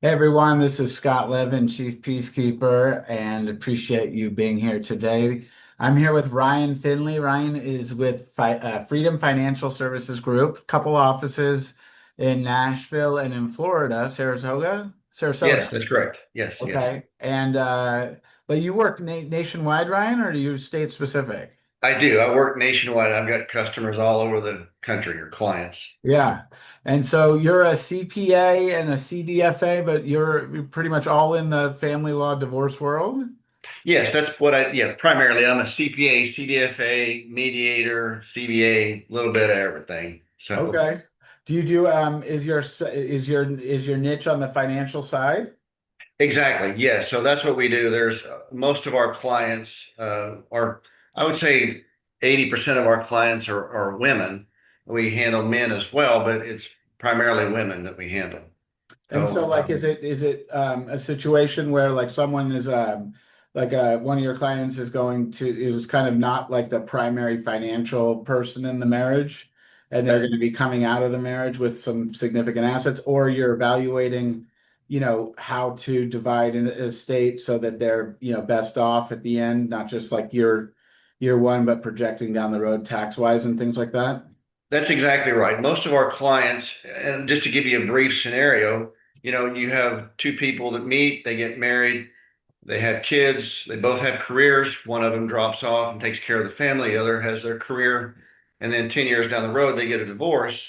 Hey everyone, this is Scott Levin, Chief Peacekeeper, and appreciate you being here today. I'm here with Ryan Finley. Ryan is with Freedom Financial Services Group, couple offices in Nashville and in Florida, Yes, Sarasota. that's correct. Yes, yes. Okay, and but you work nationwide, Ryan, or are you state specific? I do. I work nationwide. I've got customers all over the country or clients. Yeah, and so you're a CPA and a CDFA, but you're pretty much all in the family law divorce world. Yes, that's what yeah, primarily I'm a CPA, CDFA, mediator, CBA, a little bit of everything. So Okay. Do you do is your niche on the financial side? exactly. Yes. So that's what we do. There's most of our clients are, I would say 80% of our clients are women. We handle men as well, but it's primarily women that we handle. And so So like is it a situation where like someone is like one of your clients is going to is kind of not like the primary financial person in the marriage and they're that going to be coming out of the marriage with some significant assets, or you're evaluating, how to divide an estate so that they're, best off at the end, not just like year one, but projecting down the road tax wise and things like that. That's exactly right. Most of our clients, and just to give you a brief scenario, you have two people that meet, they get married, they have kids, they both have careers. One of them drops off and takes care of the family, the other has their career. And then 10 years down the road, they get a divorce.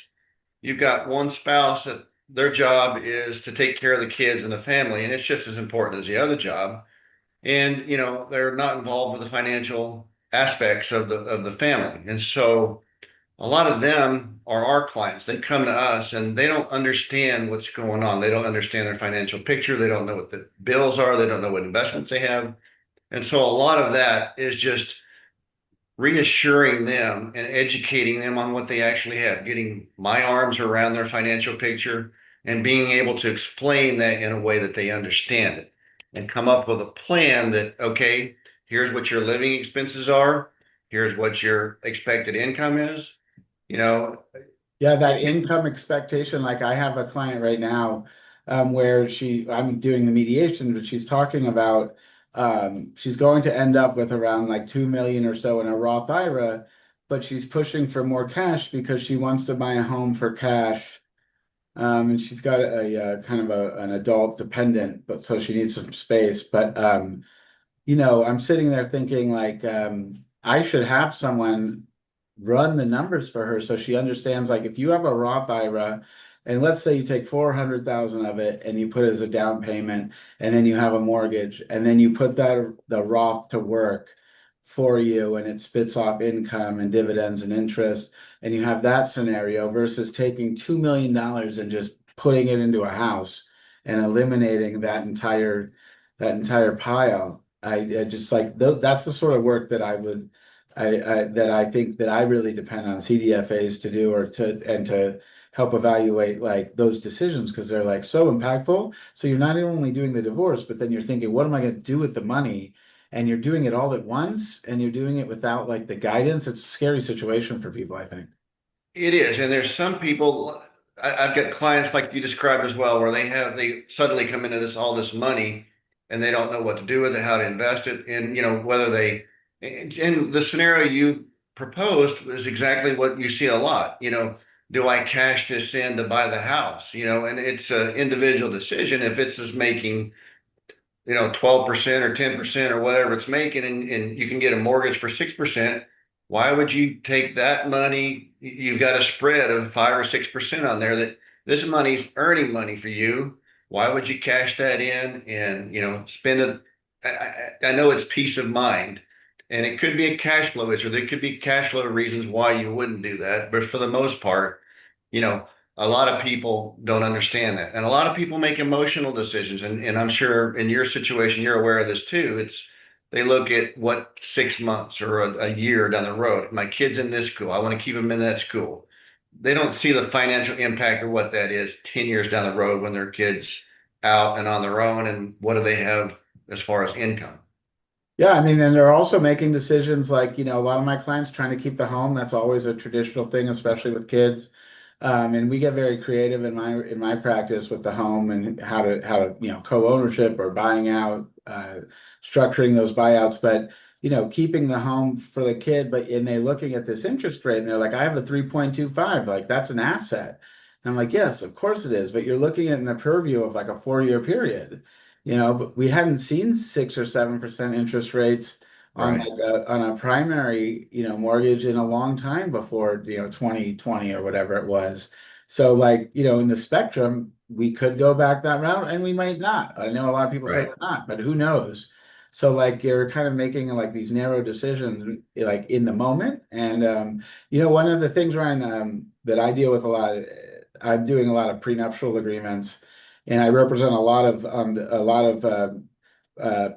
You've got one spouse that their job is to take care of the kids and the family, and it's just as important as the other job. And, they're not involved with the financial aspects of the family. And so, a lot of them are our clients. They come to us and they don't understand what's going on. They don't understand their financial picture. They don't know what the bills are. They don't know what investments they have. And so a lot of that is just reassuring them and educating them on what they actually have, getting my arms around their financial picture and being able to explain that in a way that they understand it and come up with a plan that, okay, here's what your living expenses are. Here's what your expected income is. You know, Yeah, that income expectation. Like I have a client right now, where I'm doing the mediation, but she's talking about, she's going to end up with around like 2 million or so in a Roth IRA, but she's pushing for more cash because she wants to buy a home for cash. And she's got a kind of an adult dependent, but so she needs some space. But I'm sitting there thinking like, I should have someone run the numbers for her so she understands like if you have a Roth IRA and let's say you take 400,000 of it and you put it as a down payment and then you have a mortgage and then you put the Roth to work for you and it spits off income and dividends and interest, and you have that scenario versus taking $2 million and just putting it into a house and eliminating that entire pile. I just like that's the sort of work that I think that I really depend on CDFAs to do, or to help evaluate like those decisions because they're like so impactful. So you're not only doing the divorce, but then you're thinking, what am I going to do with the money? And you're doing it all at once, and you're doing it without like the guidance. It's a scary situation for people, I think. it is. And there's some people, I've got clients like you described as well, where they suddenly come into all this money and they don't know what to do with it, how to invest it. And, whether and the scenario you proposed is exactly what you see a lot. Do I cash this in to buy the house? And it's an individual decision. If it's just making 12% or 10% or whatever it's making, and you can get a mortgage for 6%, why would you take that money? You've got a spread of 5 or 6% on there that this money's earning money for you. Why would you cash that in and spend it? I know it's peace of mind, and it could be a cash flow issue. There could be cash flow reasons why you wouldn't do that, but for the most part, you know, a lot of people don't understand that. And a lot of people make emotional decisions. And I'm sure in your situation, you're aware of this too. They look at what 6 months or a year down the road. My kid's in this school. I want to keep him in that school. They don't see the financial impact of what that is 10 years down the road when their kid's out and on their own. And what do they have as far as income? Yeah, I mean, and they're also making decisions like, a lot of my clients trying to keep the home. That's always a traditional thing, especially with kids. And we get very creative in my practice with the home and how to co-ownership or buying out, structuring those buyouts, but keeping the home for the kid. But and they're looking at this interest rate and they're like, I have a 3.25, like that's an asset. And I'm like, yes, of course it is, but you're looking at it in the purview of like a 4-year period. But we hadn't seen 6 or 7% interest rates on Right. like on a primary, mortgage in a long time before, 2020 or whatever it was. So like, in the spectrum, we could go back that route and we might not. I know a lot of people say Right. we're not, but who knows? So like you're kind of making like these narrow decisions like in the moment. And one of the things, Ryan, that I deal with a lot, I'm doing a lot of prenuptial agreements and I represent a lot of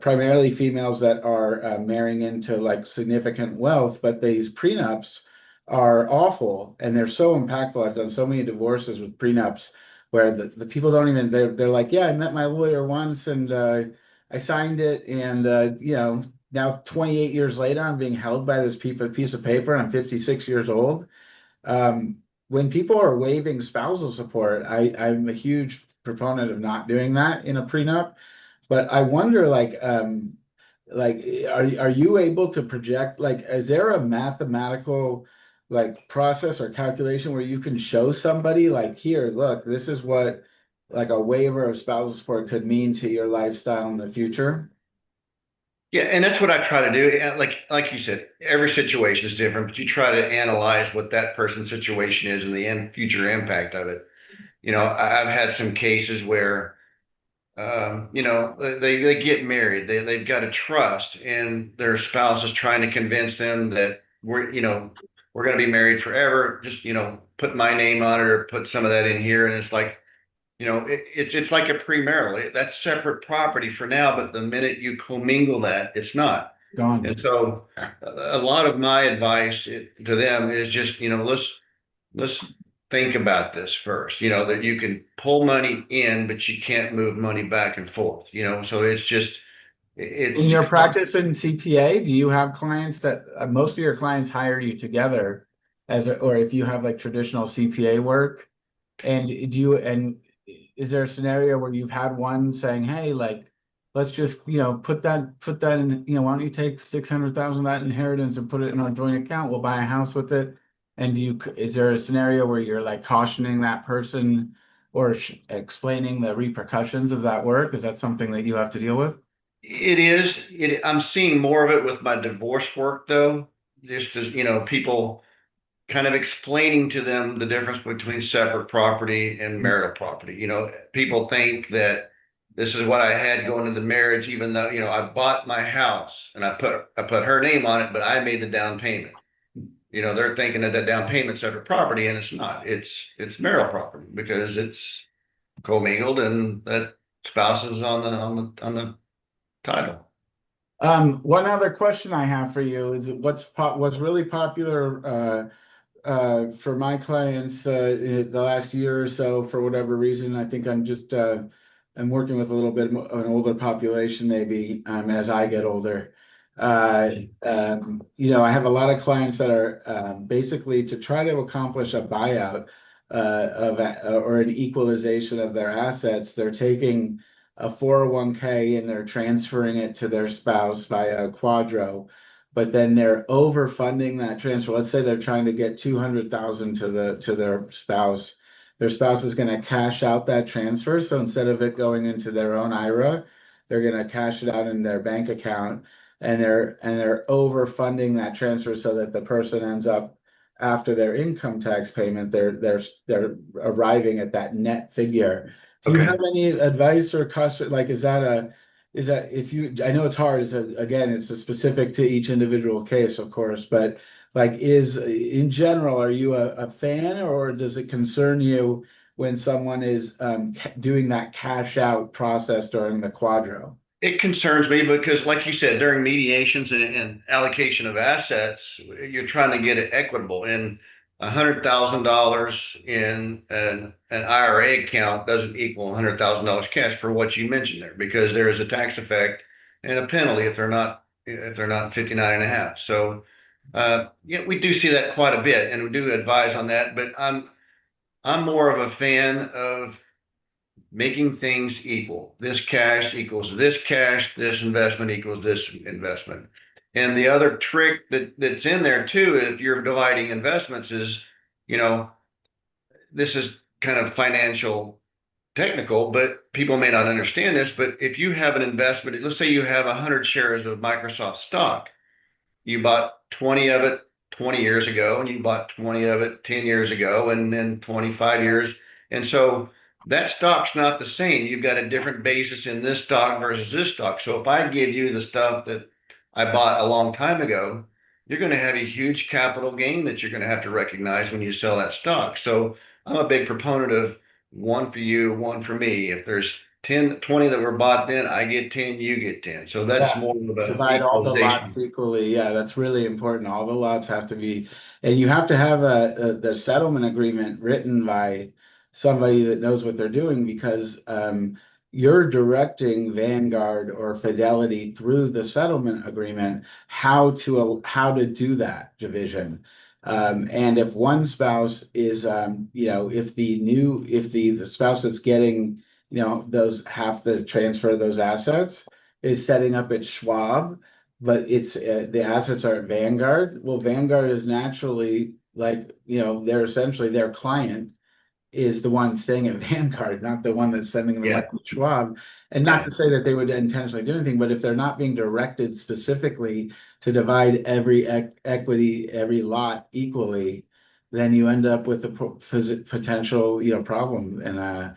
primarily females that are marrying into like significant wealth, but these prenups are awful and they're so impactful. I've done so many divorces with prenups where the people don't even they're like, yeah, I met my lawyer once and I signed it and now 28 years later I'm being held by this piece of paper. I'm 56 years old. When people are waiving spousal support, I'm a huge proponent of not doing that in a prenup. But I wonder, like, are you able to project, like, is there a mathematical, like, process or calculation where you can show somebody, like, here, look, this is what, like, a waiver of spousal support could mean to your lifestyle in the future? Yeah, and that's what I try to do. And like you said, every situation is different, but you try to analyze what that person's situation is and the future impact of it. I've had some cases where they get married, they've got a trust, and their spouse is trying to convince them that we're going to be married forever. Just put my name on it or put some of that in here, and it's like it's like a premarital. That's separate property for now, but the minute you commingle that, it's not. And Gone. so a lot of my advice to them is just, let's think about this first, that you can pull money in, but you can't move money back and forth, so it's just, In it's, your practice in CPA, do you have clients that most of your clients hire you together or if you have like traditional CPA work? And is there a scenario where you've had one saying, hey, like, let's just, put that in, why don't you take 600,000 of that inheritance and put it in our joint account? We'll buy a house with it. And is there a scenario where you're like cautioning that person or explaining the repercussions of that work? Is that something that you have to deal with? I'm seeing more of it with my divorce work though, just as, people kind of explaining to them the difference between separate property and marital property. People think that this is what I had going into the marriage, even though, I bought my house and I put her name on it, but I made the down payment. They're thinking that the down payment's separate property, and it's not. It's marital property because it's commingled and that spouse is on the title. One other question I have for you is what's really popular for my clients in the last year or so, for whatever reason. I think I'm working with a little bit of an older population, maybe as I get older. I have a lot of clients that are basically to try to accomplish a buyout or an equalization of their assets. They're taking a 401k and they're transferring it to their spouse via a quadro, but then they're overfunding that transfer. Let's say they're trying to get 200,000 to their spouse. Their spouse is going to cash out that transfer. So instead of it going into their own IRA, they're going to cash it out in their bank account, and they're overfunding that transfer so that the person ends up after their income tax payment, they're arriving at that net figure. Do you have Okay. any advice or custom like is that if you I know it's hard, again, it's a specific to each individual case, of course, but like is in general, are you a fan or does it concern you when someone is doing that cash out process during the quadro? It concerns me because, like you said, during mediations and allocation of assets, you're trying to get it equitable. And $100,000 in an IRA account doesn't equal $100,000 cash for what you mentioned there, because there is a tax effect and a penalty if they're not 59 and a half. So yeah, we do see that quite a bit, and we do advise on that. But I'm more of a fan of making things equal. This cash equals this cash, this investment equals this investment. And the other trick that's in there too, if you're dividing investments, is, you know, this is kind of financial technical, but people may not understand this. But if you have an investment, let's say you have 100 shares of Microsoft stock, you bought 20 of it 20 years ago, and you bought 20 of it 10 years ago, and then 25 years. And so that stock's not the same. You've got a different basis in this stock versus this stock. So if I give you the stuff that I bought a long time ago, you're going to have a huge capital gain that you're going to have to recognize when you sell that stock. So I'm a big proponent of one for you, one for me. If there's 10, 20 that were bought then, I get 10, you get 10. So that's Yeah. more of a Divide all the lots equalization. equally. Yeah, that's really important. All the lots have to be, and you have to have the settlement agreement written by somebody that knows what they're doing because you're directing Vanguard or Fidelity through the settlement agreement how to do that division. And if one spouse is, if the spouse that's getting, those half the transfer of those assets is setting up at Schwab, but it's the assets are at Vanguard. Well, Vanguard is naturally like, they're essentially their client is the one staying at Vanguard, not the one that's sending the money Yeah, to Schwab. And not yeah. to say that they would intentionally do anything, but if they're not being directed specifically to divide every equity, every lot equally, then you end up with a potential, problem. And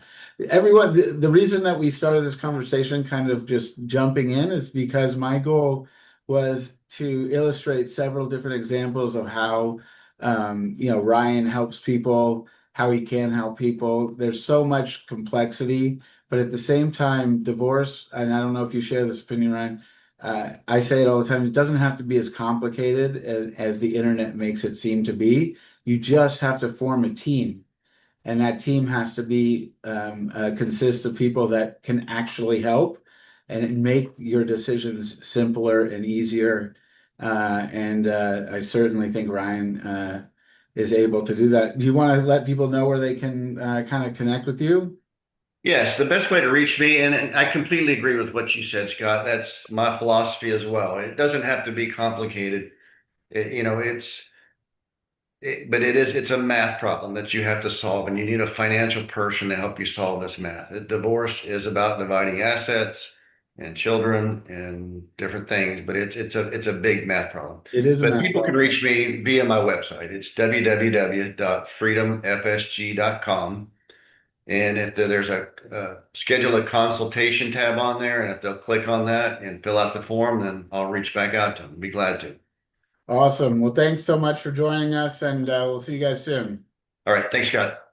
everyone, the reason that we started this conversation, kind of just jumping in, is because my goal was to illustrate several different examples of how, Ryan helps people, how he can help people. There's so much complexity, but at the same time, divorce, and I don't know if you share this opinion, Ryan. I say it all the time, it doesn't have to be as complicated as the internet makes it seem to be. You just have to form a team, and that team has to be consist of people that can actually help and make your decisions simpler and easier. And I certainly think Ryan is able to do that. Do you want to let people know where they can kind of connect with you? Yes, the best way to reach me, and I completely agree with what you said, Scott. That's my philosophy as well. It doesn't have to be complicated. But it's a math problem that you have to solve, and you need a financial person to help you solve this math. Divorce is about dividing assets and children and different things, but it's a big math problem. It is a But math people can problem. reach me via my website. It's www.freedomfsg.com. And if there's a schedule a consultation tab on there, and if they'll click on that and fill out the form, then I'll reach back out to them. Be glad to. Awesome. Well, thanks so much for joining us, and we'll see you guys soon. All right. Thanks, Scott.